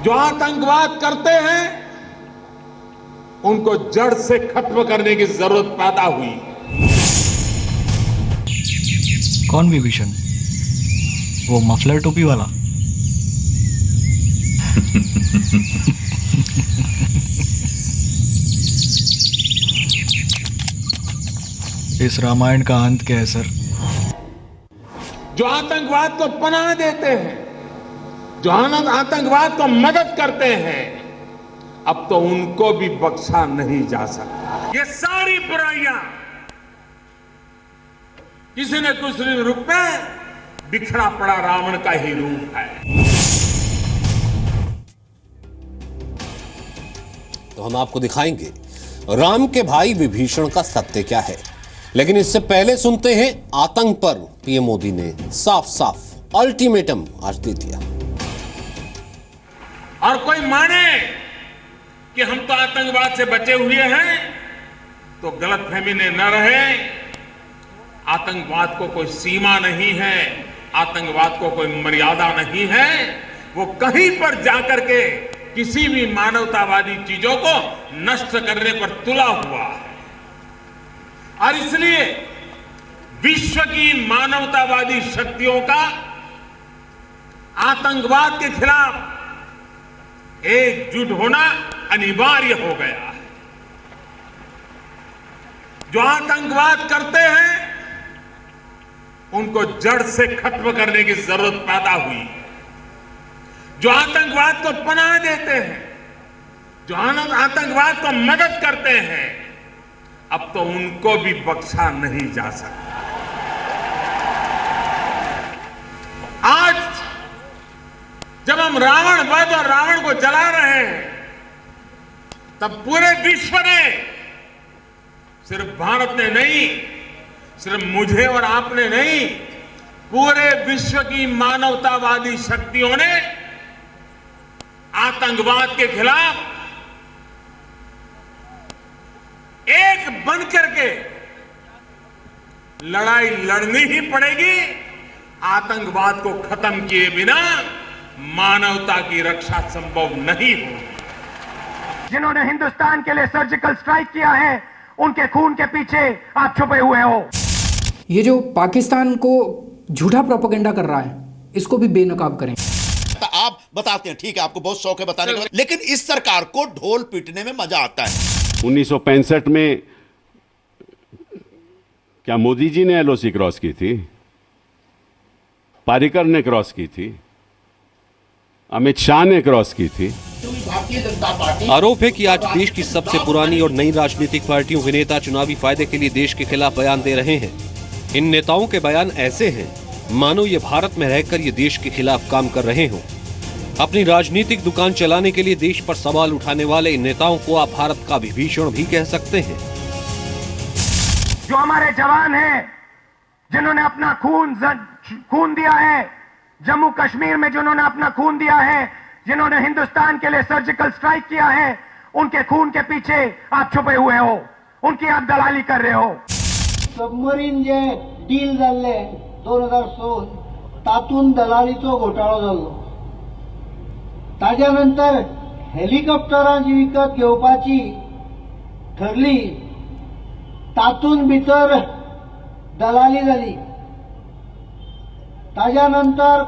जो आतंकवाद करते हैं उनको जड़ से खत्म करने की जरूरत पैदा हुई। कौन विभीषण? वो मफलर टोपी वाला? इस रामायण का अंत क्या है सर? जो आतंकवाद को पनाह देते हैं, जो आतंकवाद को मदद करते हैं, अब तो उनको भी बख्शा नहीं जा सकता। ये सारी बुराइयां किसी न किसी रूप में बिखरा पड़ा रावण का ही रूप है। तो हम आपको दिखाएंगे राम के भाई विभीषण का सत्य क्या है, लेकिन इससे पहले सुनते हैं आतंक पर पीएम मोदी ने साफ साफ अल्टीमेटम आज दे दिया। और कोई माने कि हम तो आतंकवाद से बचे हुए हैं तो गलतफहमी ने न रहे। आतंकवाद को कोई सीमा नहीं है, आतंकवाद को कोई मर्यादा नहीं है। वो कहीं पर जाकर के किसी भी मानवतावादी चीजों को नष्ट करने पर तुला हुआ है। और इसलिए विश्व की मानवतावादी शक्तियों का आतंकवाद के खिलाफ एकजुट होना अनिवार्य हो गया है। जो आतंकवाद करते हैं उनको जड़ से खत्म करने की जरूरत पैदा हुई। जो आतंकवाद को पनाह देते हैं, जो आतंकवाद को मदद करते हैं, अब तो उनको भी बख्शा नहीं जा सकता। आज जब हम रावण वध और रावण को जला रहे हैं, तब पूरे विश्व ने, सिर्फ भारत ने नहीं, सिर्फ मुझे और आपने नहीं, पूरे विश्व की मानवतावादी शक्तियों ने आतंकवाद के खिलाफ एक बन करके लड़ाई लड़नी ही पड़ेगी। आतंकवाद को खत्म किए बिना मानवता की रक्षा संभव नहीं होगी। जिन्होंने हिंदुस्तान के लिए सर्जिकल स्ट्राइक किया है, उनके खून के पीछे आप छुपे हुए हो। ये जो पाकिस्तान को झूठा प्रोपेगेंडा कर रहा है, इसको भी बेनकाब करें। आप बताते हैं, ठीक है, आपको बहुत शौक है बताने का, लेकिन इस सरकार को ढोल पीटने में मजा आता है। 1965 में क्या मोदी जी ने एलओसी क्रॉस की थी? पारिकर ने क्रॉस की थी, अमित शाह ने क्रॉस की थी। आरोप है कि आज देश की सबसे पुरानी और नई राजनीतिक पार्टियों के नेता चुनावी फायदे के लिए देश के खिलाफ बयान दे रहे हैं। इन नेताओं के बयान ऐसे हैं मानो ये भारत में रहकर ये देश के खिलाफ काम कर रहे हों। अपनी राजनीतिक दुकान चलाने के लिए देश पर सवाल उठाने वाले इन नेताओं को आप भारत का विभीषण भी कह सकते हैं। जो हमारे जवान हैं, जिन्होंने अपना खून दिया है, जम्मू कश्मीर में जिन्होंने अपना खून दिया है, जिन्होंने हिंदुस्तान के लिए सर्जिकल स्ट्राइक किया है, उनके खून के पीछे आप छुपे हुए हो, उनकी आप दलाली कर रहे हो। सबमरीन जे डील जाल्ले 2016 तातून दलालीचो घोटाळो जाल्लो। ताज्या नंतर हेलिकॉप्टरां जी विकत घेवपाची ठरली, तातून भितर दलाली जाली। ताज्या नंतर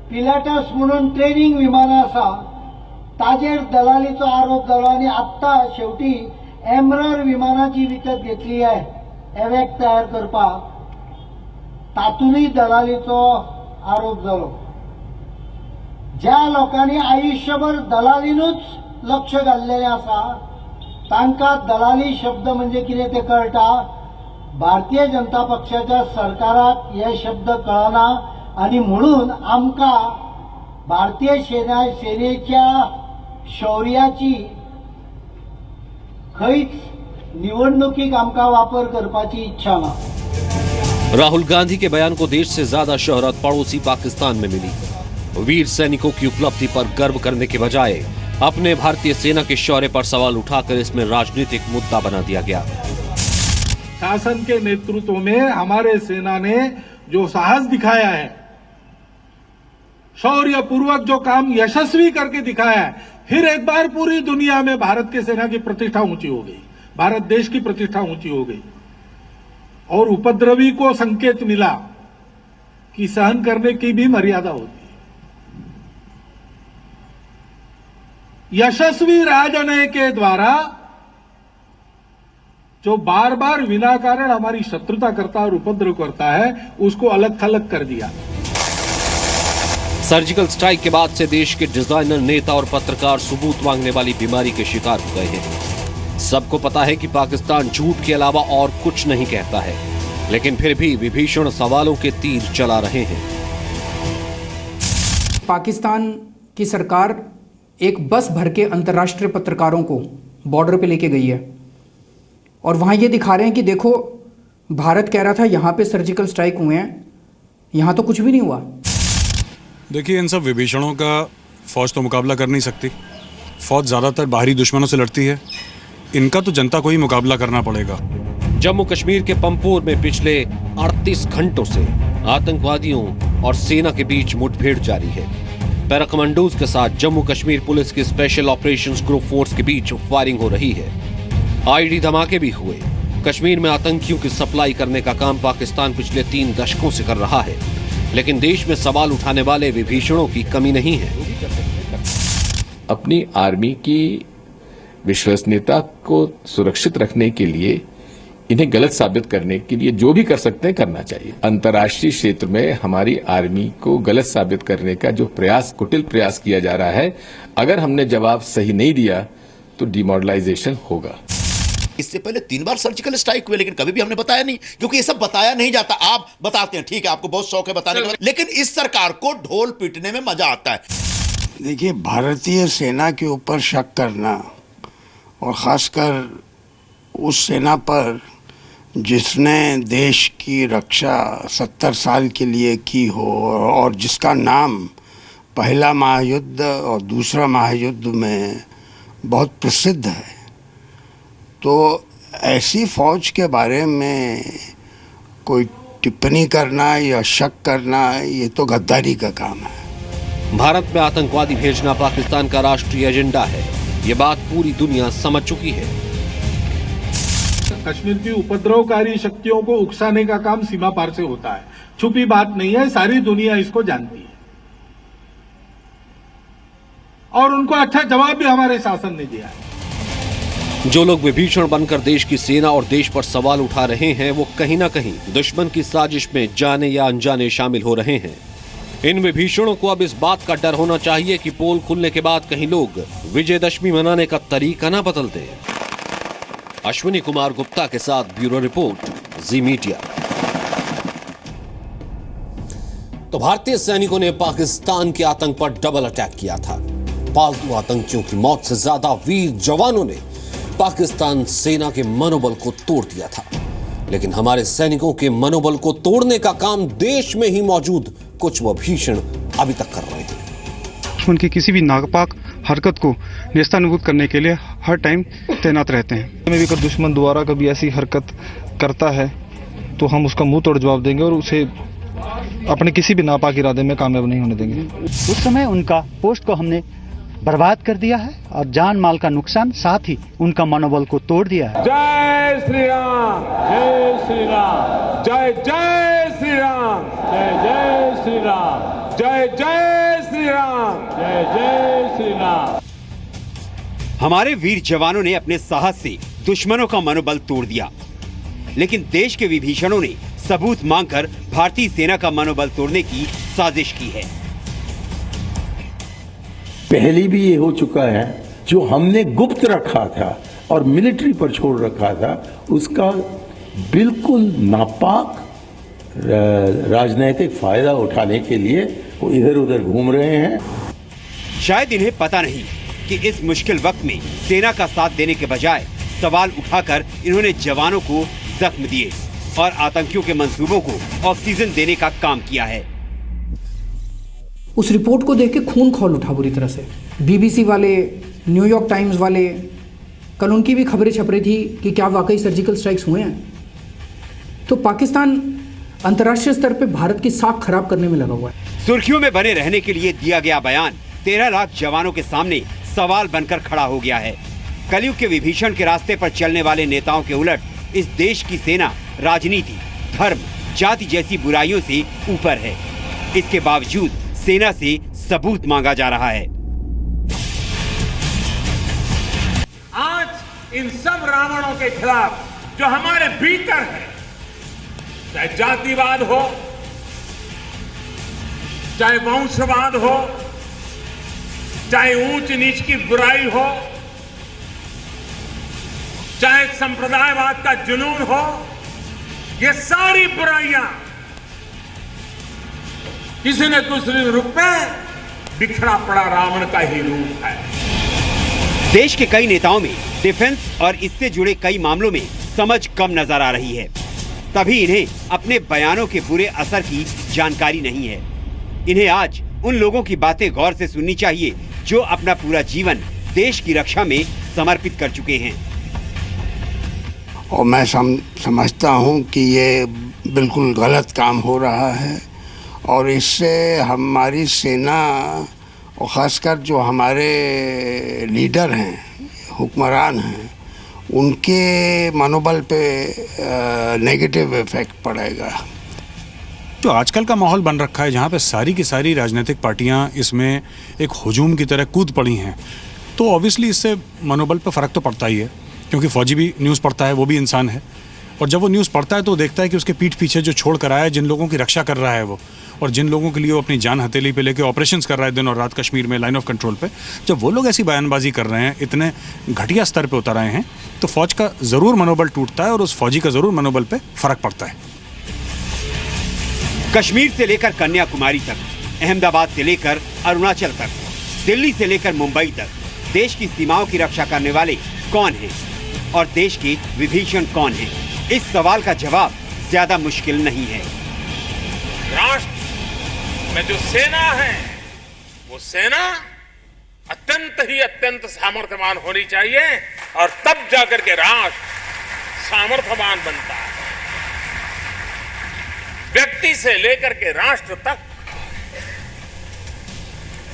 पिलाटस म्हणून ट्रेनिंग विमानां आसा, ताजेर दलालीचो आरोप जालो आनी आत्ता शेवटी एम्ब्रर विमानां जी विकत घेतली आहे एवेक तयार करपाक, तातूनय दलालीचो आरोप जालो। ज्या लोकांनी आयुष्यभर दलालीनूच लक्ष घाल्लेलें आसा, तांकां दलाली शब्द म्हणजे कितें तें कळटा। भारतीय जनता पक्षाच्या सरकाराक हे शब्द कळना आणि म्हणून आमकां भारतीय सेनेच्या शौर्याची खंयच निवडणुकीक आमकां वापर करपाची इच्छा ना। राहुल गांधी के बयान को देश से ज्यादा शोहरत पड़ोसी पाकिस्तान में मिली। वीर सैनिकों की उपलब्धि पर गर्व करने के बजाय अपने भारतीय सेना के शौर्य पर सवाल उठाकर इसमें राजनीतिक मुद्दा बना दिया गया। शासन के नेतृत्व में हमारे सेना ने जो साहस दिखाया है, शौर्य पूर्वक जो काम यशस्वी करके दिखाया है, फिर एक बार पूरी दुनिया में भारत की सेना की प्रतिष्ठा ऊंची हो गई, भारत देश की प्रतिष्ठा ऊंची हो गई। और उपद्रवी को संकेत मिला कि सहन करने की भी मर्यादा होती है। यशस्वी राजनय के द्वारा जो बार बार बिना कारण हमारी शत्रुता करता और उपद्रव करता है, उसको अलग थलग कर दिया। सर्जिकल स्ट्राइक के बाद से देश के डिजाइनर, नेता और पत्रकार सबूत मांगने वाली बीमारी के शिकार हो गए हैं। सबको पता है कि पाकिस्तान झूठ के अलावा और कुछ नहीं कहता है, लेकिन फिर भी विभीषण सवालों के तीर चला रहे हैं। पाकिस्तान की सरकार एक बस भर के अंतर्राष्ट्रीय पत्रकारों को बॉर्डर पे लेके गई है और वहाँ ये दिखा रहे हैं कि देखो, भारत कह रहा था यहाँ पे सर्जिकल स्ट्राइक हुए हैं, यहाँ तो कुछ भी नहीं हुआ। देखिए, इन सब विभीषणों का फौज तो मुकाबला कर नहीं सकती। फौज ज़्यादातर बाहरी दुश्मनों से लड़ती है, इनका तो जनता को ही मुकाबला करना पड़ेगा। जम्मू कश्मीर के पंपोर में पिछले 38 घंटों से आतंकवादियों और सेना के बीच मुठभेड़ जारी है। पैराकमांडोज के साथ जम्मू कश्मीर पुलिस की स्पेशल ऑपरेशंस ग्रुप फोर्स के बीच फायरिंग हो रही है। आईडी धमाके भी हुए। कश्मीर में आतंकियों की सप्लाई करने का काम पाकिस्तान पिछले 3 दशकों से कर रहा है, लेकिन देश में सवाल उठाने वाले विभीषणों की कमी नहीं है। अपनी आर्मी की विश्वसनीयता को सुरक्षित रखने के लिए, इन्हें गलत साबित करने के लिए जो भी कर सकते हैं करना चाहिए। अंतर्राष्ट्रीय क्षेत्र में हमारी आर्मी को गलत साबित करने का जो प्रयास, कुटिल प्रयास किया जा रहा है, अगर हमने जवाब सही नहीं दिया तो डिमोरलाइजेशन होगा। इससे पहले 3 बार सर्जिकल स्ट्राइक हुए, लेकिन कभी भी हमने बताया नहीं, क्योंकि ये सब बताया नहीं जाता। आप बताते हैं, ठीक है, आपको बहुत शौक है बताने का, लेकिन इस सरकार को ढोल पीटने में मजा आता है। देखिए, भारतीय सेना के ऊपर शक करना, और खासकर उस सेना पर जिसने देश की रक्षा 70 साल के लिए की हो और जिसका नाम पहला महायुद्ध और दूसरा महायुद्ध में बहुत प्रसिद्ध है, तो ऐसी फौज के बारे में कोई टिप्पणी करना या शक करना, ये तो गद्दारी का काम है। भारत में आतंकवादी भेजना पाकिस्तान का राष्ट्रीय एजेंडा है, ये बात पूरी दुनिया समझ चुकी है। कश्मीर की उपद्रवकारी शक्तियों को उकसाने का काम सीमा पार से होता है, छुपी बात नहीं है, सारी दुनिया इसको जानती है। और उनको अच्छा जवाब भी हमारे शासन ने दिया है। जो लोग विभीषण बनकर देश की सेना और देश पर सवाल उठा रहे हैं, वो कहीं ना कहीं दुश्मन की साजिश में जाने या अनजाने शामिल हो रहे हैं। इन विभीषणों को अब इस बात का डर होना चाहिए कि पोल खुलने के बाद कहीं लोग विजयदशमी मनाने का तरीका ना बदल दें। अश्विनी कुमार गुप्ता के साथ ब्यूरो रिपोर्ट, जी मीडिया। तो भारतीय सैनिकों ने पाकिस्तान के आतंक पर डबल अटैक किया था। पालतू आतंकियों की मौत से ज्यादा वीर जवानों ने पाकिस्तान सेना के मनोबल को तोड़ दिया था। लेकिन हमारे सैनिकों के मनोबल को तोड़ने का काम देश में ही मौजूद कुछ विभीषण अभी तक कर रहे हैं। दुश्मन की किसी भी नापाक हरकत को नेस्तनाबूद करने के लिए हर टाइम तैनात रहते हैं। में भी अगर दुश्मन दोबारा कभी ऐसी हरकत करता है तो हम उसका मुंह तोड़ जवाब देंगे और उसे अपने किसी भी नापाक इरादे में कामयाब नहीं होने देंगे। उस समय उनका पोस्ट को हमने बर्बाद कर दिया है और जान माल का नुकसान, साथ ही उनका मनोबल को तोड़ दिया है। जय श्री राम, जय श्री राम, जय जय श्री राम, जय जय श्री राम, जय जय श्री राम, जय जय श्री राम। हमारे वीर जवानों ने अपने साहस से दुश्मनों का मनोबल तोड़ दिया, लेकिन देश के विभीषणों ने सबूत मांगकर भारतीय सेना का मनोबल तोड़ने की साजिश की है। पहले भी ये हो चुका है, जो हमने गुप्त रखा था और मिलिट्री पर छोड़ रखा था, उसका बिल्कुल नापाक राजनीतिक फायदा उठाने के लिए वो इधर उधर घूम रहे हैं। शायद इन्हें पता नहीं कि इस मुश्किल वक्त में सेना का साथ देने के बजाय सवाल उठाकर इन्होंने जवानों को जख्म दिए और आतंकियों के मंसूबों को ऑक्सीजन देने का काम किया है। उस रिपोर्ट को देख के खून खौल उठा बुरी तरह से। बीबीसी वाले, न्यूयॉर्क टाइम्स वाले, कल उनकी भी खबरें छप रही थी कि क्या वाकई सर्जिकल स्ट्राइक्स हुए हैं। तो पाकिस्तान अंतर्राष्ट्रीय स्तर पे भारत की साख खराब करने में लगा हुआ है। सुर्खियों में बने रहने के लिए दिया गया बयान 13 लाख जवानों के सामने सवाल बनकर खड़ा हो गया है। कलयुग के विभीषण के रास्ते पर चलने वाले नेताओं के उलट इस देश की सेना राजनीति, धर्म, जाति जैसी बुराइयों से ऊपर है। इसके बावजूद सेना से सबूत मांगा जा रहा है। आज इन सब रावणों के खिलाफ जो हमारे भीतर है, चाहे जातिवाद हो, चाहे वंशवाद हो, चाहे ऊंच नीच की बुराई हो, चाहे संप्रदायवाद का जुनून हो, ये सारी बुराइयां किसी न किसी रूप में बिखरा पड़ा रावण का ही रूप है। देश के कई नेताओं में डिफेंस और इससे जुड़े कई मामलों में समझ कम नजर आ रही है, तभी इन्हें अपने बयानों के बुरे असर की जानकारी नहीं है। इन्हें आज उन लोगों की बातें गौर से सुननी चाहिए जो अपना पूरा जीवन देश की रक्षा में समर्पित कर चुके हैं। और मैं समझता हूं कि ये बिल्कुल गलत काम हो रहा है और इससे हमारी सेना और ख़ासकर जो हमारे लीडर हैं, हुक्मरान हैं, उनके मनोबल पे नेगेटिव इफेक्ट पड़ेगा। जो आजकल का माहौल बन रखा है जहाँ पे सारी की सारी राजनीतिक पार्टियाँ इसमें एक हुजूम की तरह कूद पड़ी हैं, तो ऑब्वियसली इससे मनोबल पर फ़र्क तो पड़ता ही है, क्योंकि फौजी भी न्यूज़ पढ़ता है, वो भी इंसान है, और जब वो न्यूज़ पढ़ता है तो देखता है कि उसके पीठ पीछे जो छोड़ कर आया है, जिन लोगों की रक्षा कर रहा है वो, और जिन लोगों के लिए वो अपनी जान हथेली पे लेके ऑपरेशंस कर रहा है दिन और रात कश्मीर में लाइन ऑफ कंट्रोल पे, जब वो लोग ऐसी बयानबाजी कर रहे हैं, इतने घटिया स्तर पे उतर आए हैं, तो फौज का ज़रूर मनोबल टूटता है और उस फौजी का ज़रूर मनोबल पे फ़र्क पड़ता है। कश्मीर से लेकर कन्याकुमारी तक, अहमदाबाद से लेकर अरुणाचल तक, दिल्ली से लेकर मुंबई तक, देश की सीमाओं की रक्षा करने वाले कौन हैं और देश के विभीषण कौन हैं? इस सवाल का जवाब ज्यादा मुश्किल नहीं है। राष्ट्र में जो सेना है, वो सेना अत्यंत सामर्थ्यवान होनी चाहिए और तब जाकर के राष्ट्र सामर्थ्यवान बनता है। व्यक्ति से लेकर के राष्ट्र तक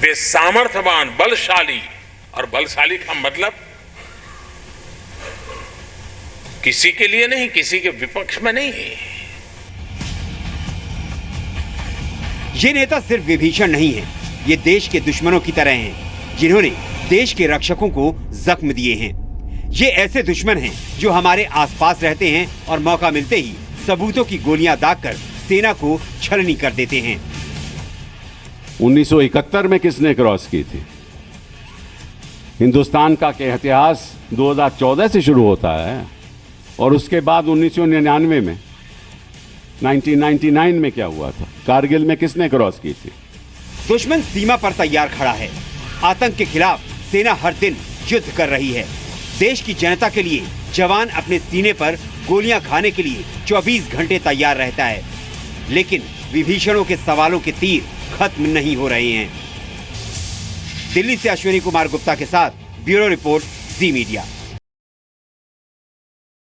वे सामर्थ्यवान, बलशाली, और बलशाली का मतलब किसी के लिए नहीं, किसी के विपक्ष में नहीं है। ये नेता सिर्फ विभीषण नहीं है, ये देश के दुश्मनों की तरह हैं, जिन्होंने देश के रक्षकों को जख्म दिए हैं। ये ऐसे दुश्मन हैं जो हमारे आसपास रहते हैं और मौका मिलते ही सबूतों की गोलियां दागकर सेना को छलनी कर देते हैं। 1971 में किसने क्रॉस की थी? हिंदुस्तान का इतिहास 2014 से शुरू होता है और उसके बाद 1999 में 1999 में क्या हुआ था? कारगिल में किसने क्रॉस की थी? दुश्मन सीमा पर तैयार खड़ा है। आतंक के खिलाफ सेना हर दिन युद्ध कर रही है। देश की जनता के लिए जवान अपने सीने पर गोलियां खाने के लिए 24 घंटे तैयार रहता है, लेकिन विभीषणों के सवालों के तीर खत्म नहीं हो रहे हैं। दिल्ली से अश्विनी कुमार गुप्ता के साथ ब्यूरो रिपोर्ट, जी मीडिया।